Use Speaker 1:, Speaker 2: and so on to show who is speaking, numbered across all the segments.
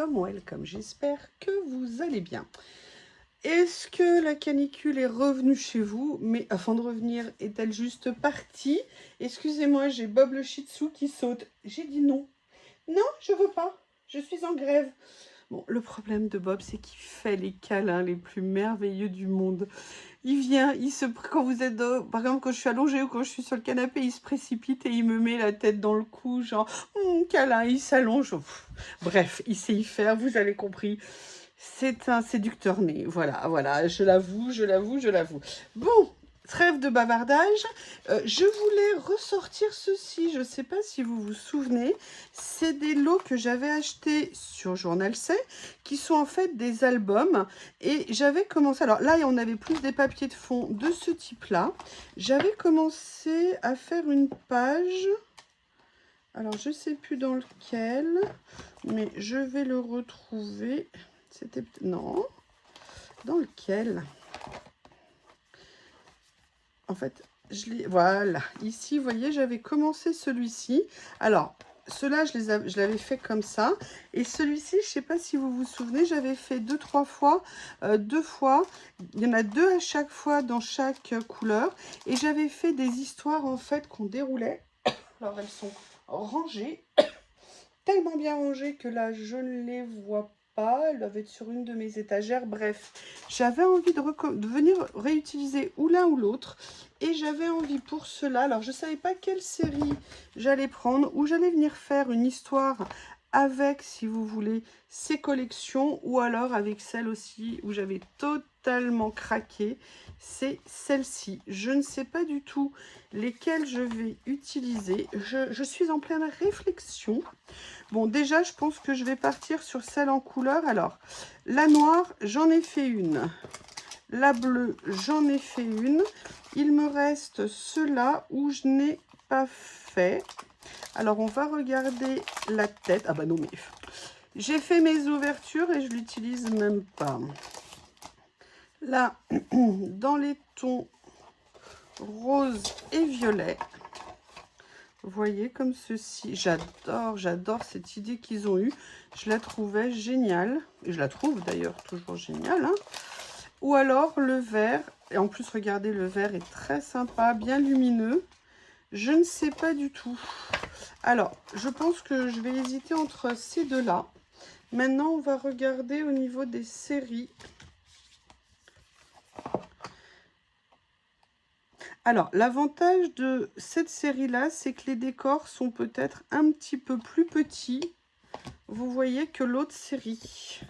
Speaker 1: welcome, j'espère que vous allez bien. Est-ce que la canicule est revenue chez vous? Mais avant de revenir, est-elle juste partie? Excusez-moi, j'ai Bob le Shih Tzu qui saute. J'ai dit non. Non, je veux pas. Je suis en grève. Bon, le problème de Bob, c'est qu'il fait les câlins les plus merveilleux du monde. Il vient, quand vous êtes, par exemple, quand je suis allongée ou quand je suis sur le canapé, il se précipite et il me met la tête dans le cou, genre, câlin, il s'allonge. Bref, il sait y faire, vous avez compris. C'est un séducteur né, voilà, je l'avoue. Bon, trêve de bavardage, je voulais ressortir ceci, je ne sais pas si vous vous souvenez, c'est des lots que j'avais achetés sur Journal C, qui sont en fait des albums, et j'avais commencé, alors là on avait plus des papiers de fond de ce type-là, j'avais commencé à faire une page, alors je ne sais plus dans lequel, mais je vais le retrouver, c'était, non, dans lequel? En fait, voilà, ici, vous voyez, j'avais commencé celui-ci. Alors, ceux-là, je l'avais fait comme ça. Et celui-ci, je ne sais pas si vous vous souvenez, j'avais fait deux fois. Il y en a deux à chaque fois dans chaque couleur. Et j'avais fait des histoires, en fait, qu'on déroulait. Alors, elles sont rangées. Tellement bien rangées que là, je ne les vois pas. Elles doivent être sur une de mes étagères. Bref, j'avais envie de venir réutiliser ou l'un ou l'autre. Et j'avais envie pour cela, alors je ne savais pas quelle série j'allais prendre, ou j'allais venir faire une histoire avec, si vous voulez, ces collections, ou alors avec celle aussi où j'avais totalement craqué, c'est celle-ci. Je ne sais pas du tout lesquelles je vais utiliser, je suis en pleine réflexion. Bon, déjà, je pense que je vais partir sur celle en couleur. Alors, la noire, j'en ai fait une. La bleue, j'en ai fait une. Il me reste ceux-là où je n'ai pas fait. Alors, on va regarder la tête. Ah bah non, mais j'ai fait mes ouvertures et je l'utilise même pas. Là, dans les tons rose et violet, vous voyez, comme ceci. J'adore cette idée qu'ils ont eue. Je la trouvais géniale. Et je la trouve d'ailleurs toujours géniale, hein. Ou alors le vert, et en plus regardez, le vert est très sympa, bien lumineux. Je ne sais pas du tout. Alors, je pense que je vais hésiter entre ces deux-là. Maintenant, on va regarder au niveau des séries. Alors, l'avantage de cette série-là, c'est que les décors sont peut-être un petit peu plus petits. Vous voyez que l'autre série.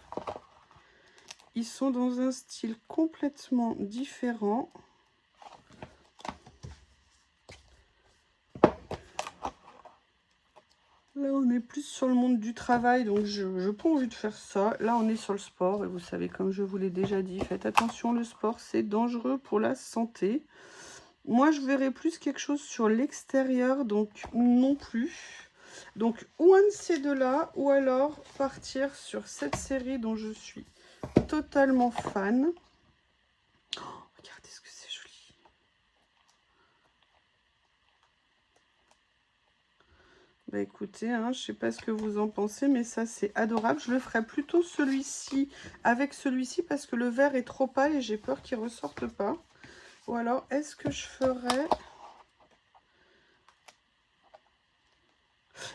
Speaker 1: Ils sont dans un style complètement différent. Là, on est plus sur le monde du travail, donc je n'ai pas envie de faire ça. Là, on est sur le sport, et vous savez, comme je vous l'ai déjà dit, faites attention, le sport, c'est dangereux pour la santé. Moi, je verrais plus quelque chose sur l'extérieur, donc non plus. Donc, ou un de ces deux-là, ou alors partir sur cette série dont je suis totalement fan. Oh, regardez ce que c'est joli. Bah écoutez, hein, je sais pas ce que vous en pensez, mais ça c'est adorable. Je le ferai plutôt celui-ci avec celui-ci parce que le vert est trop pâle et j'ai peur qu'il ressorte pas. Ou alors, est-ce que je ferais...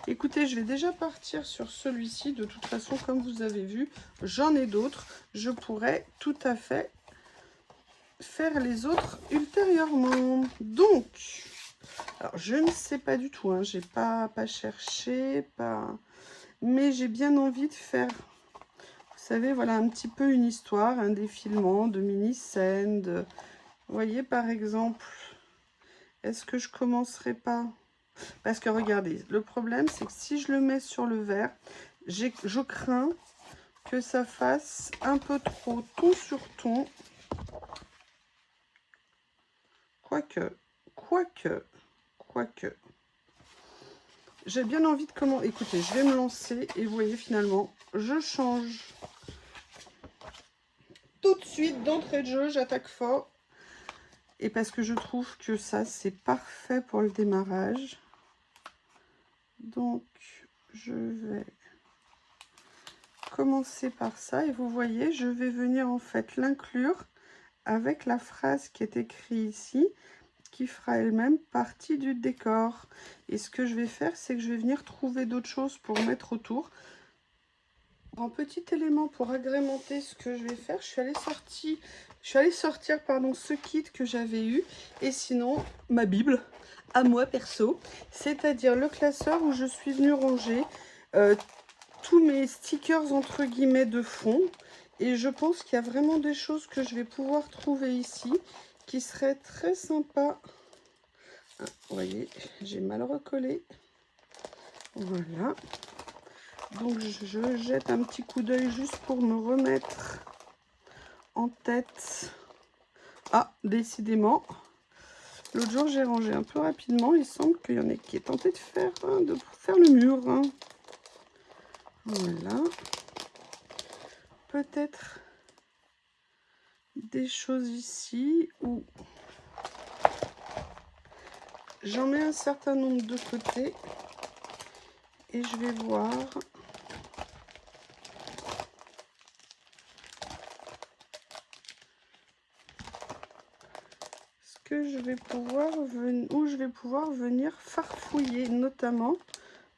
Speaker 1: Écoutez, je vais déjà partir sur celui-ci. De toute façon, comme vous avez vu, j'en ai d'autres. Je pourrais tout à fait faire les autres ultérieurement. Donc, alors je ne sais pas du tout, hein, j'ai pas cherché, mais j'ai bien envie de faire, vous savez, voilà, un petit peu une histoire, un défilement de mini-scènes. Vous voyez, par exemple, est-ce que je commencerai pas? Parce que regardez, le problème, c'est que si je le mets sur le vert, je crains que ça fasse un peu trop ton sur ton. Quoique. J'ai bien envie de comment... Écoutez, je vais me lancer et vous voyez, finalement, je change tout de suite d'entrée de jeu, j'attaque fort. Et parce que je trouve que ça, c'est parfait pour le démarrage. Donc, je vais commencer par ça et vous voyez, je vais venir en fait l'inclure avec la phrase qui est écrite ici, qui fera elle-même partie du décor. Et ce que je vais faire, c'est que je vais venir trouver d'autres choses pour mettre autour. Un petit élément pour agrémenter ce que je vais faire, je suis allée sortir ce kit que j'avais eu, et sinon ma Bible à moi perso, c'est-à-dire le classeur où je suis venue ranger tous mes stickers entre guillemets de fond. Et je pense qu'il y a vraiment des choses que je vais pouvoir trouver ici qui seraient très sympas. Ah, vous voyez, j'ai mal recollé. Voilà. Donc je jette un petit coup d'œil juste pour me remettre en tête. Ah, décidément, l'autre jour j'ai rangé un peu rapidement. Il semble qu'il y en ait qui est tenté de faire le mur. Hein. Voilà. Peut-être des choses ici où j'en mets un certain nombre de côté et je vais voir. Que je vais pouvoir où je vais pouvoir venir farfouiller, notamment,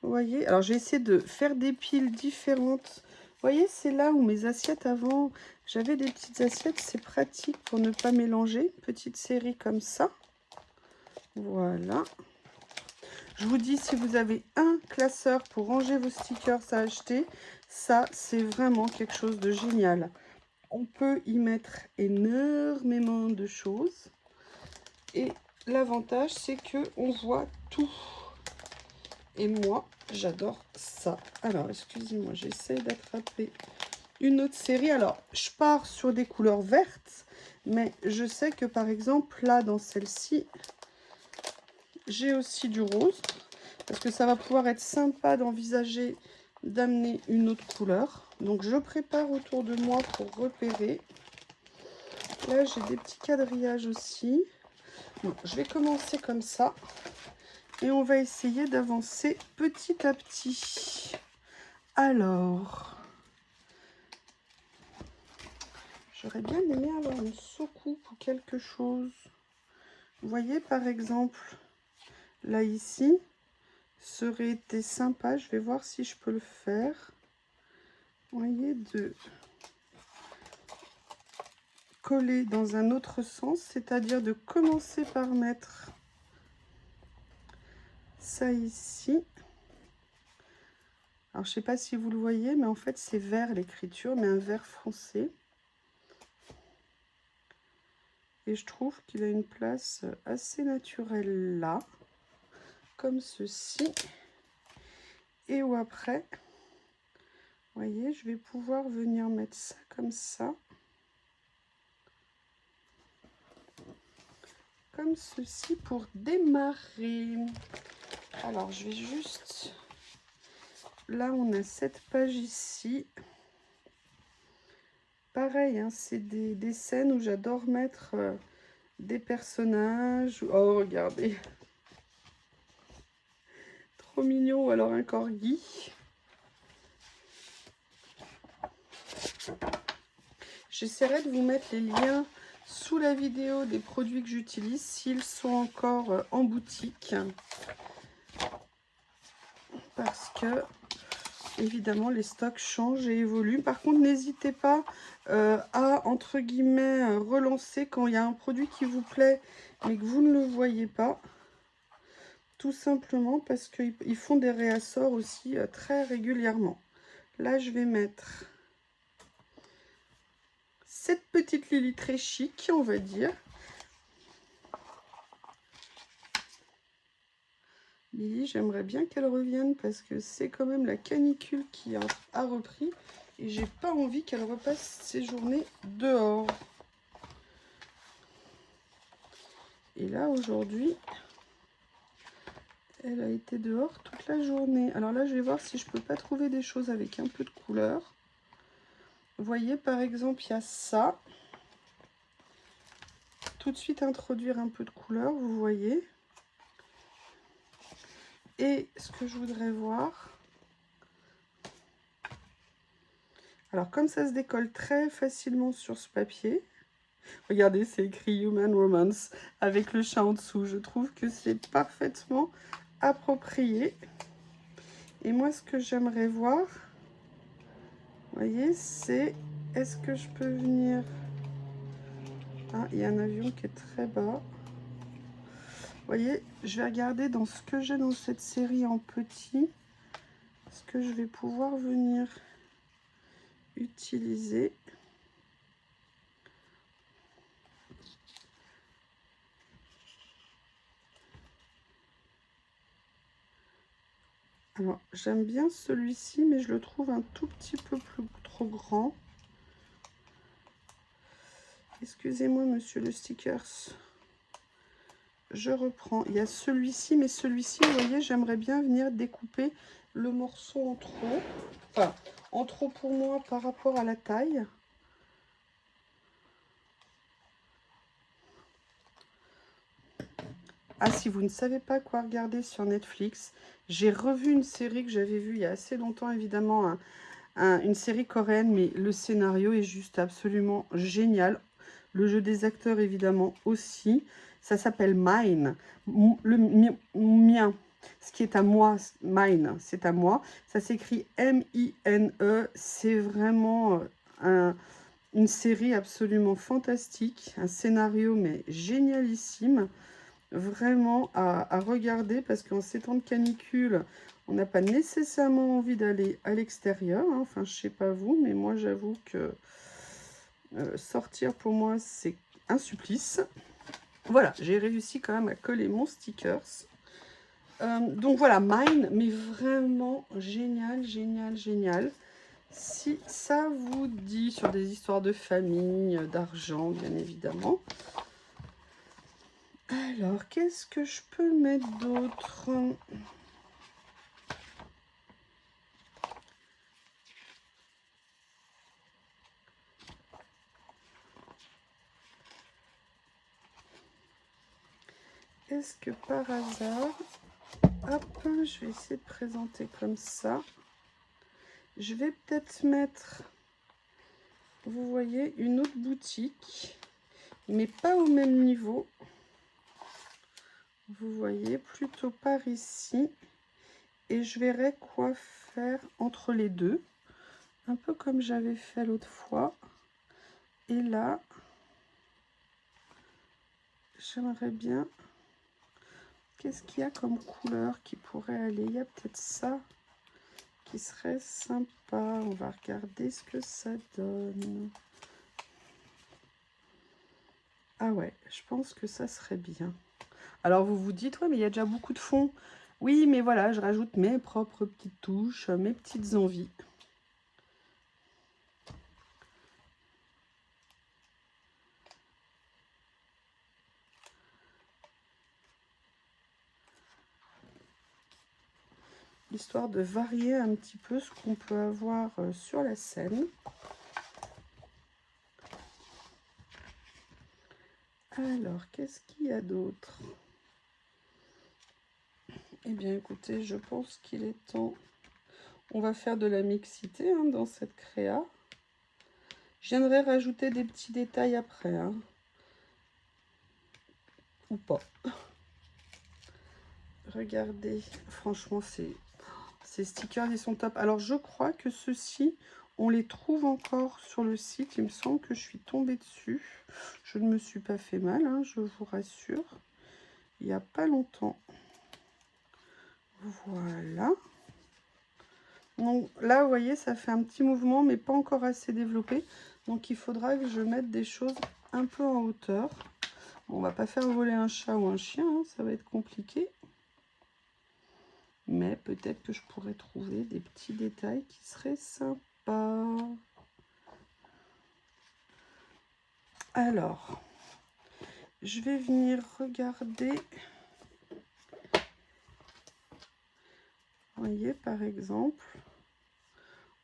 Speaker 1: vous voyez, alors j'ai essayé de faire des piles différentes. Vous voyez, c'est là où mes assiettes avant, j'avais des petites assiettes, c'est pratique pour ne pas mélanger. Petite série comme ça, voilà. Je vous dis, si vous avez un classeur pour ranger vos stickers à acheter, ça c'est vraiment quelque chose de génial. On peut y mettre énormément de choses. Et l'avantage, c'est que on voit tout. Et moi, j'adore ça. Alors, excusez-moi, j'essaie d'attraper une autre série. Alors, je pars sur des couleurs vertes, mais je sais que, par exemple, là, dans celle-ci, j'ai aussi du rose. Parce que ça va pouvoir être sympa d'envisager d'amener une autre couleur. Donc, je prépare autour de moi pour repérer. Là, j'ai des petits quadrillages aussi. Bon, je vais commencer comme ça et on va essayer d'avancer petit à petit. Alors, j'aurais bien aimé avoir une soucoupe ou quelque chose. Vous voyez, par exemple, là ici, ça aurait été sympa. Je vais voir si je peux le faire. Vous voyez, de coller dans un autre sens, c'est-à-dire de commencer par mettre ça ici. Alors, je ne sais pas si vous le voyez, mais en fait, c'est vert l'écriture, mais un vert foncé. Et je trouve qu'il a une place assez naturelle là, comme ceci. Et où après, vous voyez, je vais pouvoir venir mettre ça comme ça. Comme ceci pour démarrer. Alors, je vais juste... Là, on a cette page ici. Pareil, hein, c'est des scènes où j'adore mettre des personnages. Oh, regardez. Trop mignon. Ou alors un corgi. J'essaierai de vous mettre les liens sous la vidéo des produits que j'utilise, s'ils sont encore en boutique. Parce que, évidemment, les stocks changent et évoluent. Par contre, n'hésitez pas à, entre guillemets, relancer quand il y a un produit qui vous plaît, mais que vous ne le voyez pas. Tout simplement parce qu'ils font des réassorts aussi très régulièrement. Là, je vais mettre cette petite Lily très chic, on va dire. Lily, j'aimerais bien qu'elle revienne parce que c'est quand même la canicule qui a repris. Et j'ai pas envie qu'elle repasse ses journées dehors. Et là, aujourd'hui, elle a été dehors toute la journée. Alors là, je vais voir si je peux pas trouver des choses avec un peu de couleur. Vous voyez, par exemple, il y a ça. Tout de suite introduire un peu de couleur, vous voyez. Et ce que je voudrais voir, Alors, comme ça se décolle très facilement sur ce papier, regardez, c'est écrit Human Romance avec le chat en dessous. Je trouve que c'est parfaitement approprié. Et moi, ce que j'aimerais voir, vous voyez, c'est est-ce que je peux venir... Ah, il y a un avion qui est très bas. Vous voyez, je vais regarder dans ce que j'ai dans cette série en petit, ce que je vais pouvoir venir utiliser. Alors, j'aime bien celui-ci, mais je le trouve un tout petit peu trop grand. Excusez-moi, monsieur le stickers. Je reprends. Il y a celui-ci, mais celui-ci, vous voyez, j'aimerais bien venir découper le morceau en trop. Enfin, en trop pour moi par rapport à la taille. Ah, si vous ne savez pas quoi regarder sur Netflix, j'ai revu une série que j'avais vue il y a assez longtemps, évidemment, une série coréenne, mais le scénario est juste absolument génial. Le jeu des acteurs, évidemment, aussi. Ça s'appelle Mine, le mien, ce qui est à moi, Mine, c'est à moi. Ça s'écrit M-I-N-E, c'est vraiment une série absolument fantastique, un scénario mais génialissime. Vraiment à regarder parce qu'en ces temps de canicule, on n'a pas nécessairement envie d'aller à l'extérieur. Hein. Enfin, je sais pas vous, mais moi, j'avoue que sortir pour moi, c'est un supplice. Voilà, j'ai réussi quand même à coller mon stickers. Donc voilà, Mine, mais vraiment génial, génial, génial. Si ça vous dit sur des histoires de famille, d'argent, bien évidemment. Alors, qu'est-ce que je peux mettre d'autre? Est-ce que par hasard, hop, je vais essayer de présenter comme ça. Je vais peut-être mettre, vous voyez, une autre boutique, mais pas au même niveau. Vous voyez, plutôt par ici. Et je verrai quoi faire entre les deux. Un peu comme j'avais fait l'autre fois. Et là, j'aimerais bien... Qu'est-ce qu'il y a comme couleur qui pourrait aller? Il y a peut-être ça qui serait sympa. On va regarder ce que ça donne. Ah ouais, je pense que ça serait bien. Alors vous vous dites, ouais, mais il y a déjà beaucoup de fond. Oui, mais voilà, je rajoute mes propres petites touches, mes petites envies. Histoire de varier un petit peu ce qu'on peut avoir sur la scène. Alors, qu'est-ce qu'il y a d'autre? Eh bien, écoutez, je pense qu'il est temps. On va faire de la mixité hein, dans cette créa. Je viendrai rajouter des petits détails après. Hein. Ou pas. Regardez, franchement, ces stickers, ils sont top. Alors, je crois que ceux-ci, on les trouve encore sur le site. Il me semble que je suis tombée dessus. Je ne me suis pas fait mal, hein, je vous rassure. Il n'y a pas longtemps. Voilà. Donc là, vous voyez, ça fait un petit mouvement, mais pas encore assez développé. Donc, il faudra que je mette des choses un peu en hauteur. Bon, on va pas faire voler un chat ou un chien, hein, ça va être compliqué. Mais peut-être que je pourrais trouver des petits détails qui seraient sympas. Alors, je vais venir regarder. Vous voyez, par exemple,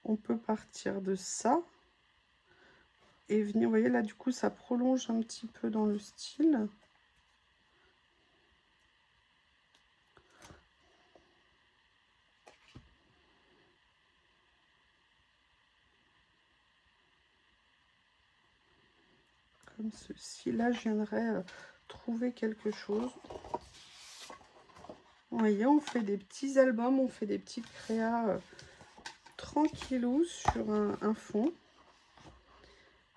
Speaker 1: on peut partir de ça. Et venir, vous voyez, là, du coup, ça prolonge un petit peu dans le style. comme ceci. Là, je viendrai trouver quelque chose. Vous voyez, on fait des petits albums, on fait des petites créas tranquillou sur un fond.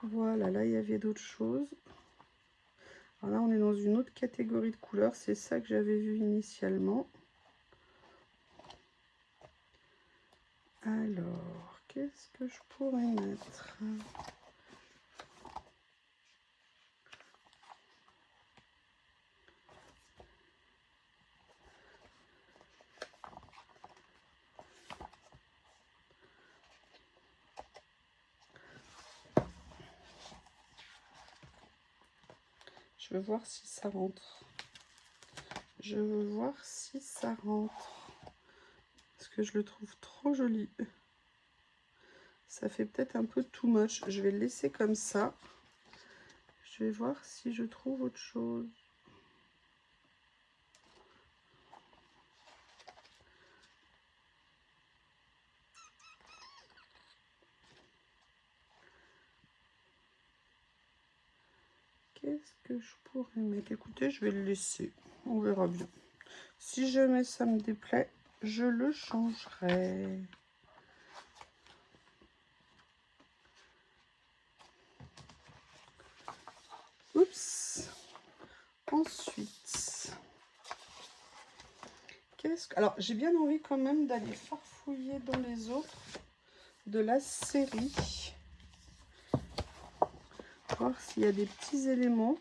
Speaker 1: Voilà, là, il y avait d'autres choses. Alors là, on est dans une autre catégorie de couleurs. C'est ça que j'avais vu initialement. Alors, qu'est-ce que je pourrais mettre? Je veux voir si ça rentre. Je veux voir si ça rentre. Parce que je le trouve trop joli. Ça fait peut-être un peu too much. Je vais le laisser comme ça. Je vais voir si je trouve autre chose. Qu'est-ce que je pourrais mettre? Écoutez, je vais le laisser. On verra bien. Si jamais ça me déplaît, je le changerai. Oups. Ensuite, alors, j'ai bien envie quand même d'aller farfouiller dans les autres de la série. Voir s'il y a des petits éléments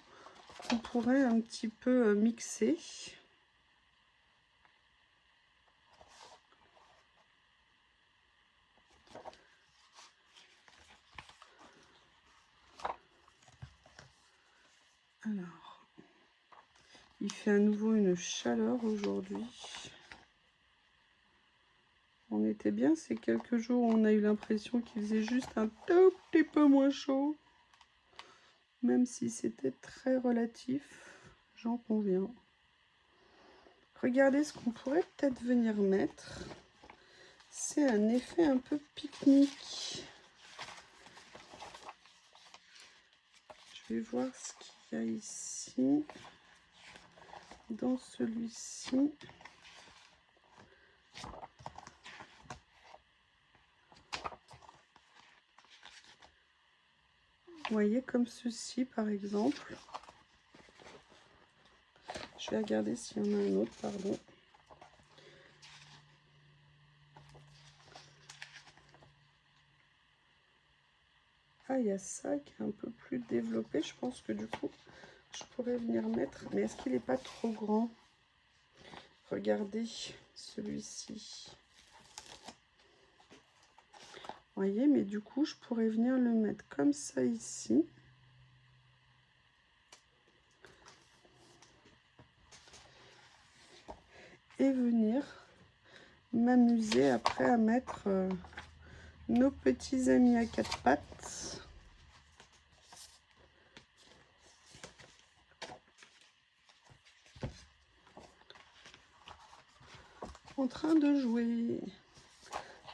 Speaker 1: qu'on pourrait un petit peu mixer. Alors, il fait à nouveau une chaleur aujourd'hui. On était bien ces quelques jours où on a eu l'impression qu'il faisait juste un tout petit peu moins chaud. Même si c'était très relatif, j'en conviens. Regardez ce qu'on pourrait peut-être venir mettre. C'est un effet un peu pique-nique. Je vais voir ce qu'il y a ici. Dans celui-ci. Vous voyez, comme ceci par exemple. Je vais regarder s'il y en a un autre, pardon. Ah, il y a ça qui est un peu plus développé. Je pense que du coup, je pourrais venir mettre. Mais est-ce qu'il n'est pas trop grand? Regardez celui-ci. Vous voyez, mais du coup, je pourrais venir le mettre comme ça ici. Et venir m'amuser après à mettre nos petits amis à quatre pattes. En train de jouer.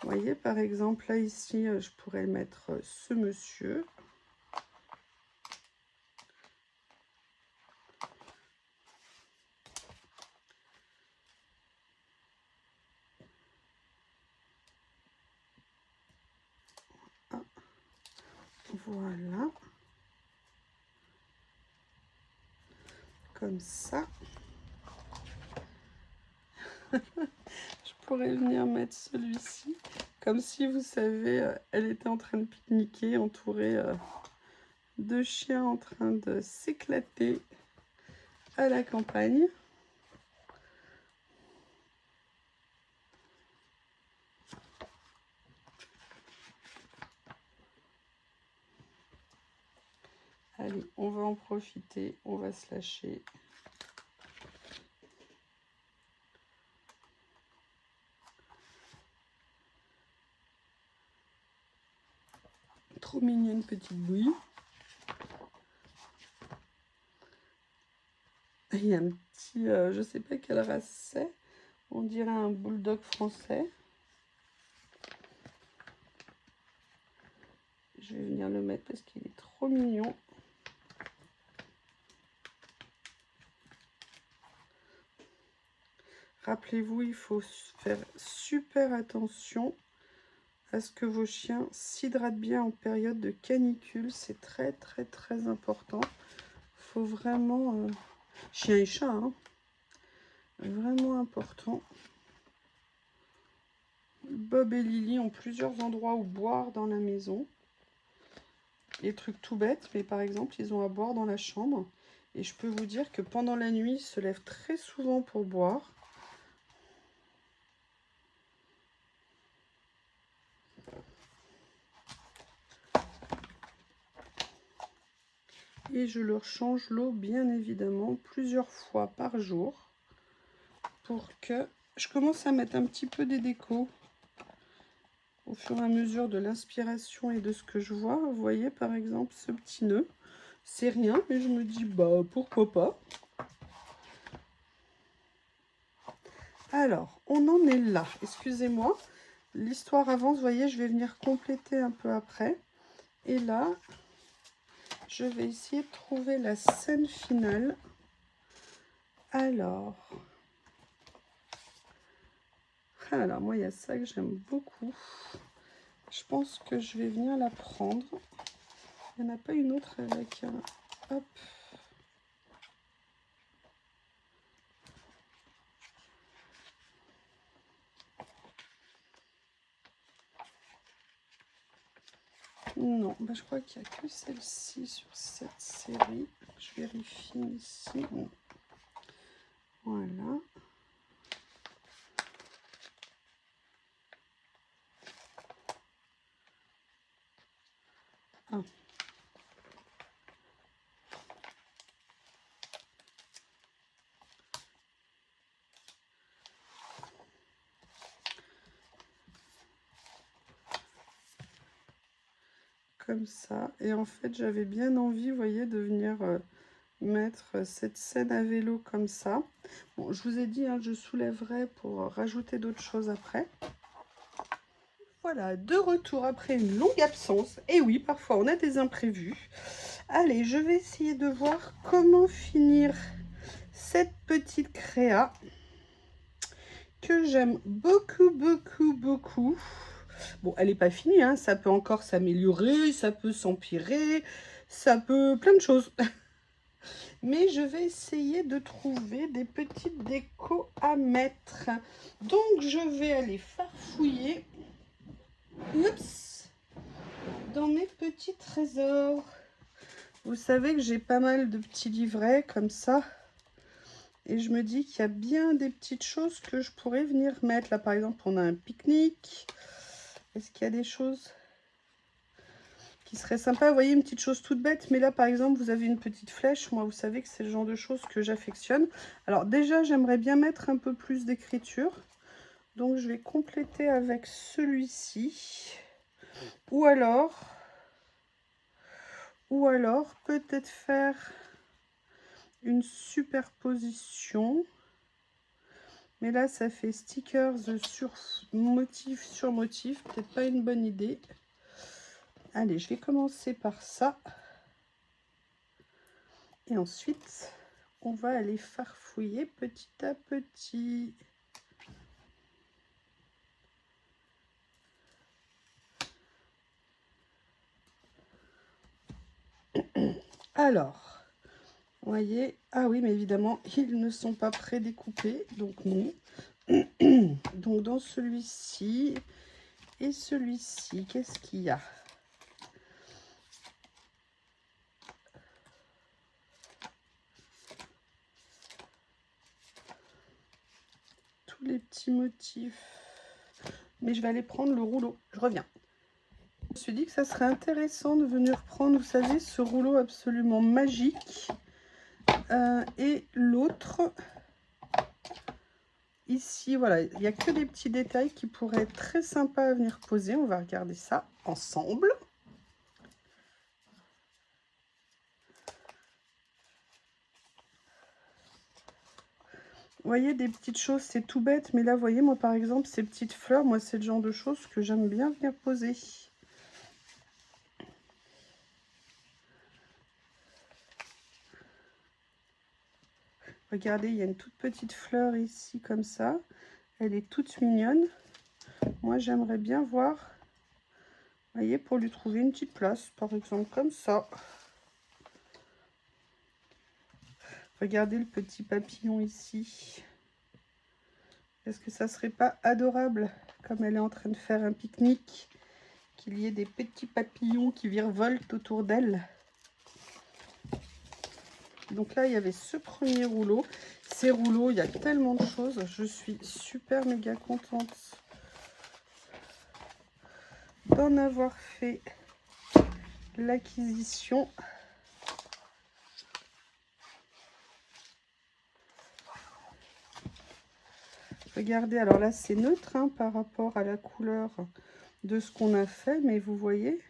Speaker 1: Vous voyez, par exemple, là, ici, je pourrais mettre ce monsieur. Ah, voilà. Comme ça. Je pourrais venir mettre celui-ci. Comme si, vous savez, elle était en train de pique-niquer, entourée de chiens en train de s'éclater à la campagne. Allez, on va en profiter, on va se lâcher. Trop mignonne petite bouille. Il y a un petit, je sais pas quelle race c'est, on dirait un bulldog français. Je vais venir le mettre parce qu'il est trop mignon. Rappelez-vous, il faut faire super attention à ce que vos chiens s'hydratent bien en période de canicule. C'est très très très important. Il faut vraiment... chien et chat, hein, vraiment important. Bob et Lily ont plusieurs endroits où boire dans la maison. Les trucs tout bêtes, mais par exemple, ils ont à boire dans la chambre. Et je peux vous dire que pendant la nuit, ils se lèvent très souvent pour boire. Et je leur change l'eau, bien évidemment, plusieurs fois par jour. Pour que je commence à mettre un petit peu des décos au fur et à mesure de l'inspiration et de ce que je vois. Vous voyez, par exemple, ce petit nœud. C'est rien, mais je me dis, bah, pourquoi pas. Alors, on en est là. Excusez-moi. L'histoire avance, vous voyez, je vais venir compléter un peu après. Et là, je vais essayer de trouver la scène finale. Alors, moi, il y a ça que j'aime beaucoup. Je pense que je vais venir la prendre. Il n'y en a pas une autre avec un... Hop. Non, bah, je crois qu'il n'y a que celle-ci sur cette série. Je vérifie ici. Bon. Voilà. Ah. Comme ça. Et en fait, j'avais bien envie, vous voyez, de venir mettre cette scène à vélo comme ça. Bon, je vous ai dit, hein, je soulèverai pour rajouter d'autres choses après. Voilà, de retour après une longue absence. Et oui, parfois on a des imprévus. Allez, je vais essayer de voir comment finir cette petite créa que j'aime beaucoup, beaucoup, beaucoup. Bon, elle n'est pas finie, hein, ça peut encore s'améliorer, ça peut s'empirer, ça peut... plein de choses. Mais je vais essayer de trouver des petites décos à mettre. Donc, je vais aller farfouiller dans mes petits trésors. Vous savez que j'ai pas mal de petits livrets comme ça. Et je me dis qu'il y a bien des petites choses que je pourrais venir mettre. Là, par exemple, on a un pique-nique. Est-ce qu'il y a des choses qui seraient sympas? Vous voyez, une petite chose toute bête. Mais là, par exemple, vous avez une petite flèche. Moi, vous savez que c'est le genre de choses que j'affectionne. Alors déjà, j'aimerais bien mettre un peu plus d'écriture. Donc, je vais compléter avec celui-ci. Ou alors peut-être faire une superposition. Mais là, ça fait stickers sur motif. Peut-être pas une bonne idée. Allez, je vais commencer par ça. Et ensuite, on va aller farfouiller petit à petit. Alors, vous voyez, ah oui, mais évidemment, ils ne sont pas prédécoupés, donc non. Donc, dans celui-ci et celui-ci, qu'est-ce qu'il y a? Tous les petits motifs. Mais je vais aller prendre le rouleau. Je reviens. Je me suis dit que ça serait intéressant de venir prendre, vous savez, ce rouleau absolument magique. Et l'autre, ici, voilà, il n'y a que des petits détails qui pourraient être très sympas à venir poser. On va regarder ça ensemble. Vous voyez, des petites choses, c'est tout bête. Mais là, vous voyez, moi, par exemple, ces petites fleurs, moi, c'est le genre de choses que j'aime bien venir poser. Regardez, il y a une toute petite fleur ici comme ça. Elle est toute mignonne. Moi, j'aimerais bien voir, vous voyez, pour lui trouver une petite place, par exemple comme ça. Regardez le petit papillon ici. Est-ce que ça serait pas adorable, comme elle est en train de faire un pique-nique, qu'il y ait des petits papillons qui virevoltent autour d'elle? Donc là, il y avait ce premier rouleau. Ces rouleaux, il y a tellement de choses. Je suis super méga contente d'en avoir fait l'acquisition. Regardez, alors là, c'est neutre hein, par rapport à la couleur de ce qu'on a fait. Mais vous voyez,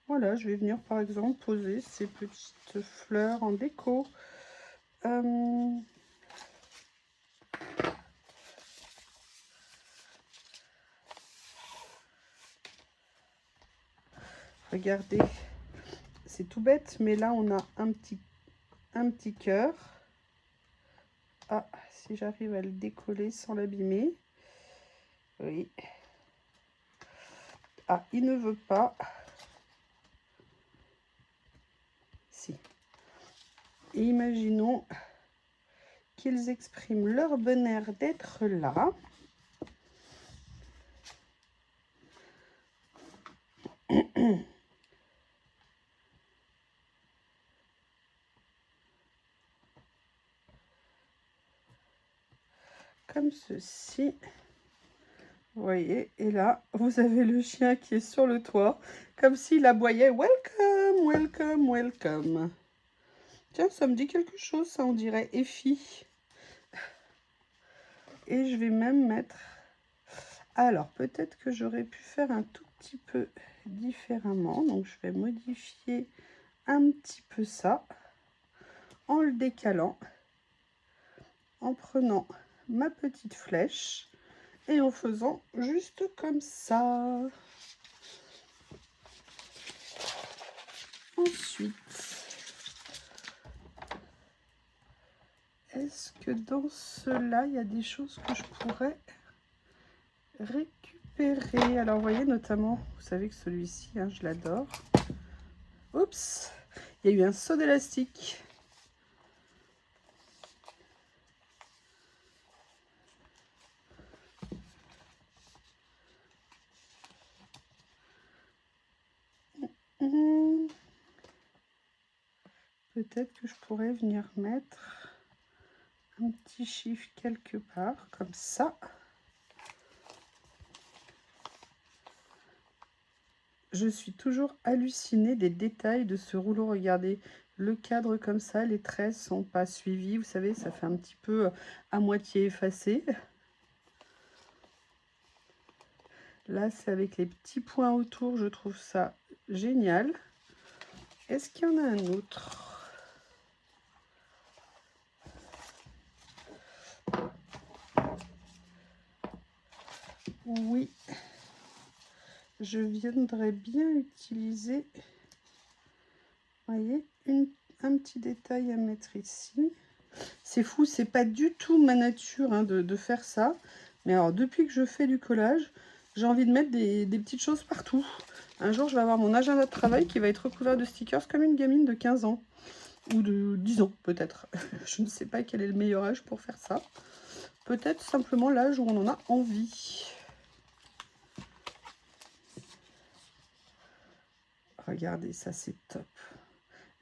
Speaker 1: voilà, je vais venir par exemple poser ces petites fleurs en déco. Regardez, c'est tout bête, mais là on a un petit cœur. Ah, si j'arrive à le décoller sans l'abîmer. Oui. Ah, il ne veut pas. Si. Et imaginons qu'ils expriment leur bonheur d'être là. Comme ceci. Vous voyez, et là, vous avez le chien qui est sur le toit, comme s'il aboyait « Welcome, welcome, welcome ». Tiens, ça me dit quelque chose, ça, on dirait Effie. Et je vais même mettre... Alors, peut-être que j'aurais pu faire un tout petit peu différemment. Donc, je vais modifier un petit peu ça, en le décalant, en prenant ma petite flèche et en faisant juste comme ça. Ensuite, est-ce que dans cela, il y a des choses que je pourrais récupérer? Alors, vous voyez, notamment, vous savez que celui-ci, hein, je l'adore. Oups, il y a eu un saut d'élastique. Peut-être que je pourrais venir mettre un petit chiffre quelque part, comme ça. Je suis toujours hallucinée des détails de ce rouleau. Regardez, le cadre comme ça, les traits sont pas suivis. Vous savez, ça fait un petit peu à moitié effacé. Là, c'est avec les petits points autour. Je trouve ça génial. Est-ce qu'il y en a un autre? Oui. Je viendrais bien utiliser, vous voyez, un petit détail à mettre ici. C'est fou, c'est pas du tout ma nature hein, de faire ça. Mais alors, depuis que je fais du collage, j'ai envie de mettre des petites choses partout. Un jour, je vais avoir mon agenda de travail qui va être recouvert de stickers comme une gamine de 15 ans. Ou de 10 ans, peut-être. Je ne sais pas quel est le meilleur âge pour faire ça. Peut-être simplement l'âge où on en a envie. Regardez, ça c'est top.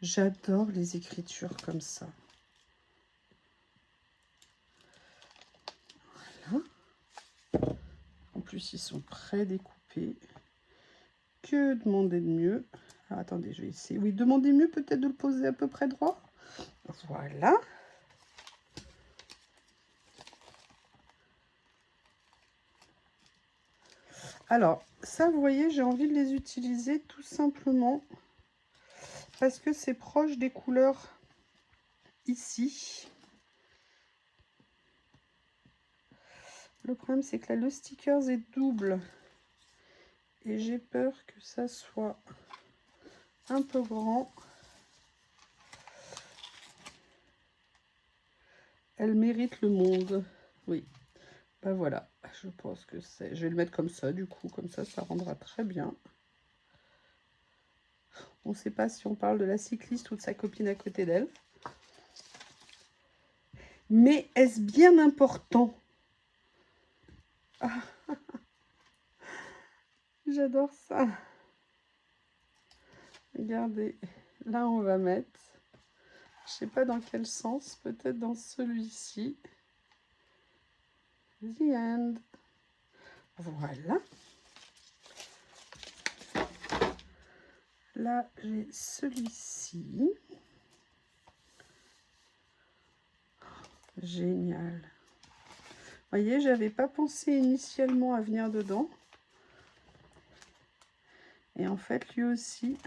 Speaker 1: J'adore les écritures comme ça. Voilà. En plus, ils sont pré-découpés. Que demander de mieux? Alors, attendez, je vais essayer. Oui, demander mieux peut-être de le poser à peu près droit. Voilà. Alors, ça, vous voyez, j'ai envie de les utiliser tout simplement parce que c'est proche des couleurs ici. Le problème, c'est que là, le sticker est double. Et j'ai peur que ça soit un peu grand. Elle mérite le monde. Oui. Ben voilà, je pense que c'est... Je vais le mettre comme ça, du coup. Comme ça rendra très bien. On ne sait pas si on parle de la cycliste ou de sa copine à côté d'elle. Mais est-ce bien important? Ah, j'adore ça. Regardez, là on va mettre, je sais pas dans quel sens, peut-être dans celui-ci. The end. Voilà. Là j'ai celui-ci. Génial. Vous voyez, j'avais pas pensé initialement à venir dedans. Et en fait, lui aussi,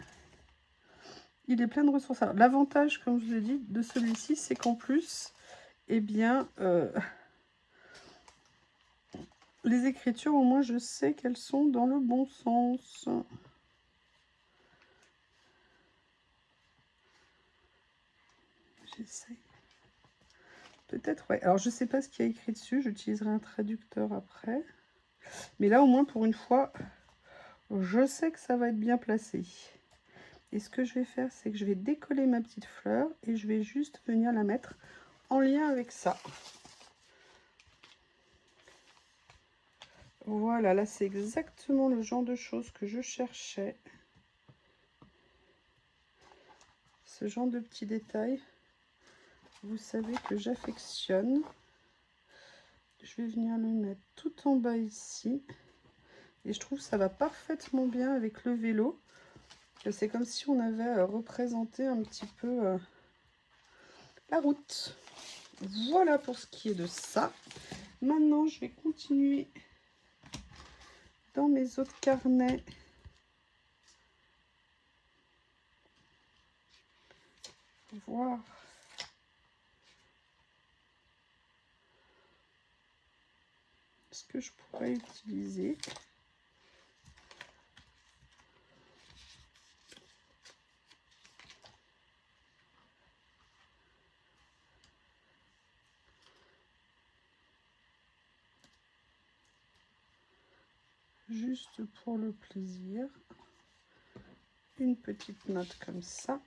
Speaker 1: il est plein de ressources. L'avantage, comme je vous ai dit, de celui-ci, c'est qu'en plus, eh bien, les écritures, au moins, je sais qu'elles sont dans le bon sens. J'essaie. Peut-être, ouais. Alors, je sais pas ce qu'il y a écrit dessus. J'utiliserai un traducteur après. Mais là, au moins, pour une fois, je sais que ça va être bien placé. Et ce que je vais faire, c'est que je vais décoller ma petite fleur et je vais juste venir la mettre en lien avec ça. Voilà, là, c'est exactement le genre de choses que je cherchais. Ce genre de petits détails, vous savez que j'affectionne. Je vais venir le mettre tout en bas ici. Et je trouve que ça va parfaitement bien avec le vélo. C'est comme si on avait représenté un petit peu la route. Voilà pour ce qui est de ça. Maintenant, je vais continuer dans mes autres carnets. Voir ce que je pourrais utiliser. Juste pour le plaisir. Une petite note comme ça.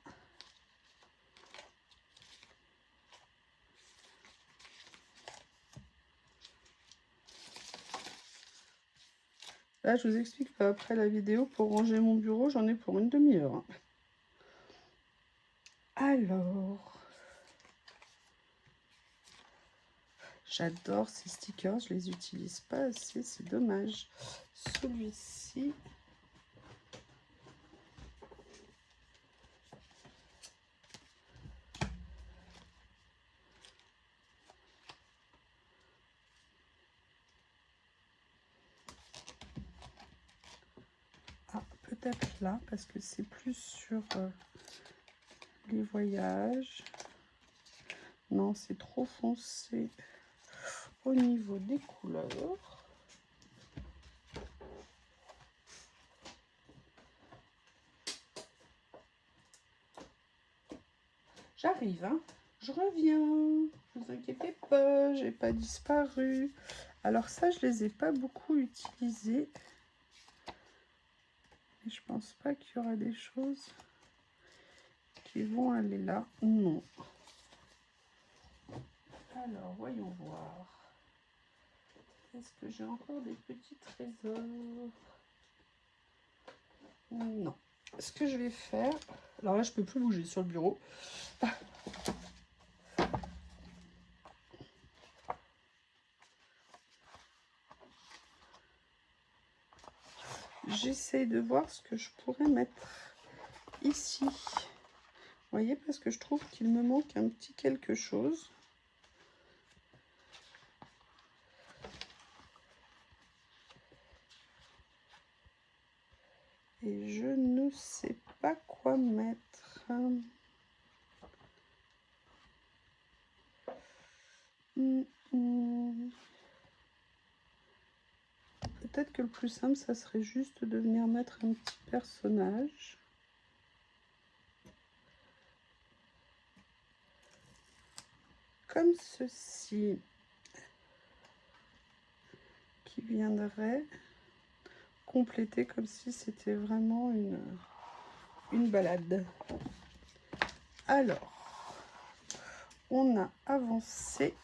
Speaker 1: Là, je vous explique après la vidéo, pour ranger mon bureau, j'en ai pour une demi-heure. Alors, j'adore ces stickers, je les utilise pas assez, c'est dommage. Celui-ci, peut-être là, parce que c'est plus sur les voyages. Non, c'est trop foncé au niveau des couleurs. J'arrive, hein. Je reviens. Ne vous inquiétez pas, j'ai pas disparu. Alors ça, je les ai pas beaucoup utilisés. Et je pense pas qu'il y aura des choses qui vont aller là. Non. Alors, voyons voir. Est-ce que j'ai encore des petits trésors? Non. Ce que je vais faire... Alors là, je peux plus bouger sur le bureau. J'essaie de voir ce que je pourrais mettre ici. Vous voyez, parce que je trouve qu'il me manque un petit quelque chose. Et je ne sais pas quoi mettre. Peut-être que le plus simple, ça serait juste de venir mettre un petit personnage. comme ceci, qui viendrait compléter comme si c'était vraiment une balade. Alors, on a avancé.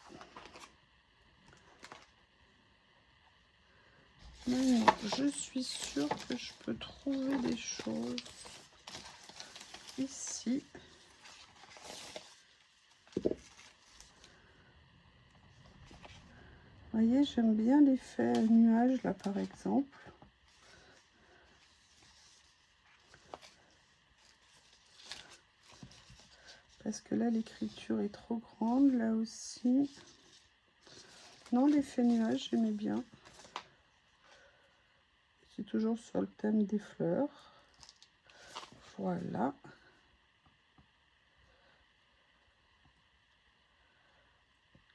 Speaker 1: Maintenant, je suis sûre que je peux trouver des choses ici. Vous voyez, j'aime bien l'effet nuage là par exemple. Parce que là, l'écriture est trop grande. Là aussi. Non, l'effet nuage, j'aimais bien. C'est toujours sur le thème des fleurs. Voilà.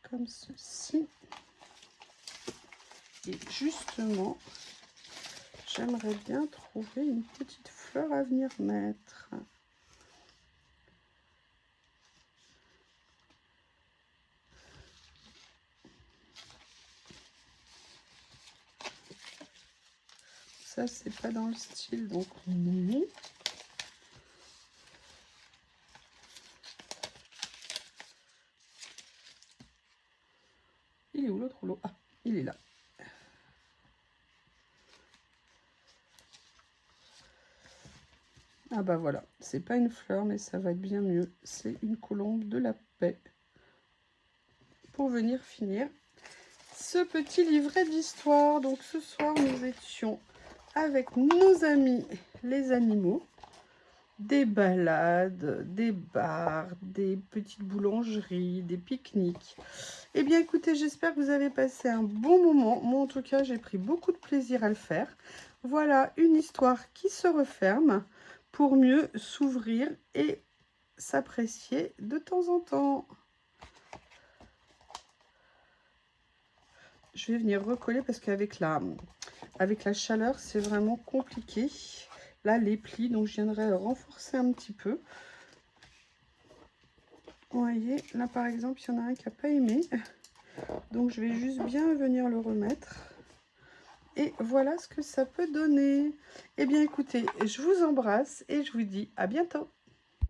Speaker 1: Comme ceci. Et justement, j'aimerais bien trouver une petite fleur à venir mettre. Ça, c'est pas dans le style, donc non. Il est où l'autre rouleau? Ah, il est là. Ah bah voilà, c'est pas une fleur, mais ça va être bien mieux. C'est une colombe de la paix. Pour venir finir ce petit livret d'histoire. Donc ce soir, nous étions avec nos amis les animaux. Des balades, des bars, des petites boulangeries, des pique-niques. Eh bien écoutez, j'espère que vous avez passé un bon moment. Moi en tout cas, j'ai pris beaucoup de plaisir à le faire. Voilà une histoire qui se referme pour mieux s'ouvrir et s'apprécier de temps en temps. Je vais venir recoller parce qu'avec la chaleur, c'est vraiment compliqué. Là, les plis, donc je viendrai renforcer un petit peu. Vous voyez, là par exemple, il y en a un qui n'a pas aimé. Donc je vais juste bien venir le remettre. Et voilà ce que ça peut donner. Eh bien écoutez, je vous embrasse et je vous dis à bientôt.